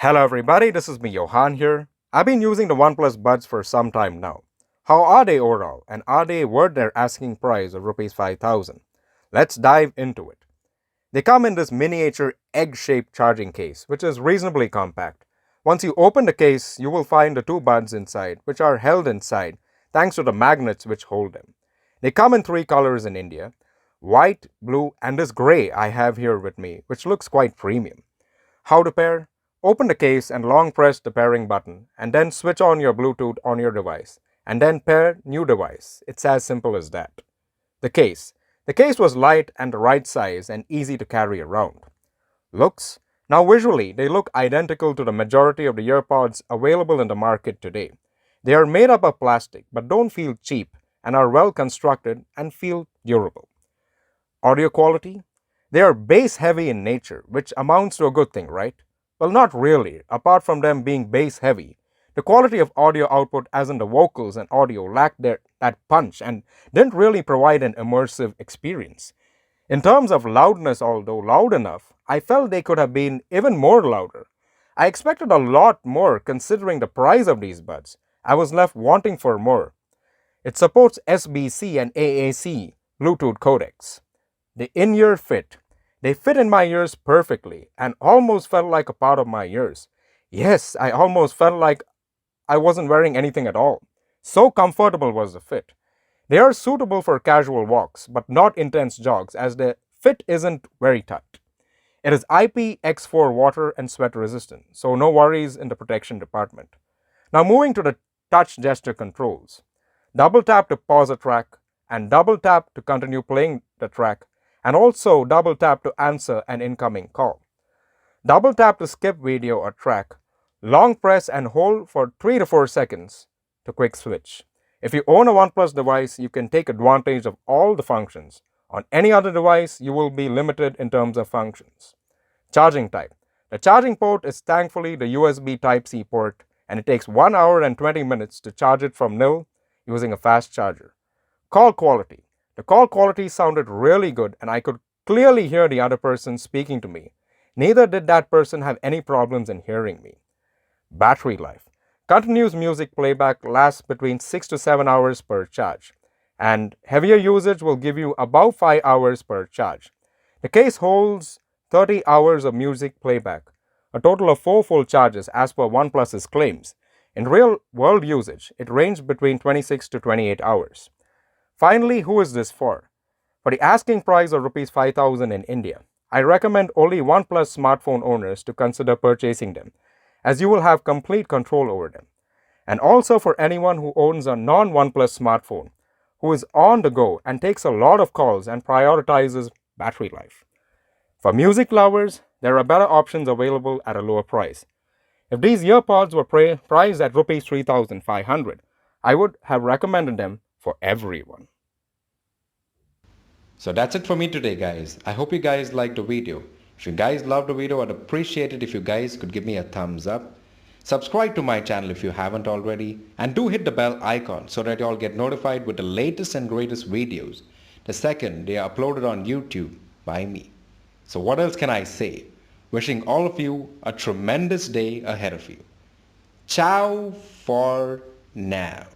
Hello everybody, this is me Johan here. I've been using the OnePlus Buds for some time now. How are they overall, and are they worth their asking price of Rs 5,000? Let's dive into it. They come in this miniature egg-shaped charging case, which is reasonably compact. Once you open the case, you will find the two buds inside, which are held inside thanks to the magnets which hold them. They come in three colors in India: white, blue, and this gray I have here with me, which looks quite premium. How to pair? Open the case and long press the pairing button, and then switch on your Bluetooth on your device, and then pair new device. It's as simple as that. The case. The case was light and the right size and easy to carry around. Looks. Now visually, they look identical to the majority of the earpods available in the market today. They are made up of plastic but don't feel cheap and are well constructed and feel durable. Audio quality? They are bass heavy in nature, which amounts to a good thing, right? Well, not really, apart from them being bass heavy. The quality of audio output, as in the vocals and audio, lacked that punch and didn't really provide an immersive experience. In terms of loudness, although loud enough, I felt they could have been even more louder. I expected a lot more considering the price of these buds. I was left wanting for more. It supports SBC and AAC Bluetooth codecs. The in-ear fit. They fit in my ears perfectly and almost felt like a part of my ears. Yes, I almost felt like I wasn't wearing anything at all. So comfortable was the fit. They are suitable for casual walks, but not intense jogs as the fit isn't very tight. It is IPX4 water and sweat resistant, so no worries in the protection department. Now moving to the touch gesture controls. Double tap to pause a track and double tap to continue playing the track, and also double tap to answer an incoming call. Double tap to skip video or track. Long press and hold for 3 to 4 seconds to quick switch. If you own a OnePlus device, you can take advantage of all the functions. On any other device, you will be limited in terms of functions. Charging type. The charging port is thankfully the USB Type-C port, and it takes 1 hour and 20 minutes to charge it from nil using a fast charger. Call quality. The call quality sounded really good and I could clearly hear the other person speaking to me. Neither did that person have any problems in hearing me. Battery life. Continuous music playback lasts between 6 to 7 hours per charge, and heavier usage will give you about 5 hours per charge. The case holds 30 hours of music playback, a total of 4 full charges as per OnePlus's claims. In real world usage, it ranged between 26 to 28 hours. Finally, who is this for? For the asking price of Rs 5,000 in India, I recommend only OnePlus smartphone owners to consider purchasing them, as you will have complete control over them. And also for anyone who owns a non-OnePlus smartphone, who is on the go and takes a lot of calls and prioritizes battery life. For music lovers, there are better options available at a lower price. If these earpods were priced at Rs 3,500, I would have recommended them for everyone. So that's it for me today, guys. I hope you guys liked the video. If you guys loved the video, I'd appreciate it if you guys could give me a thumbs up. Subscribe to my channel if you haven't already, and do hit the bell icon so that you all get notified with the latest and greatest videos the second they are uploaded on YouTube by me. So what else can I say? Wishing all of you a tremendous day ahead of you. Ciao for now.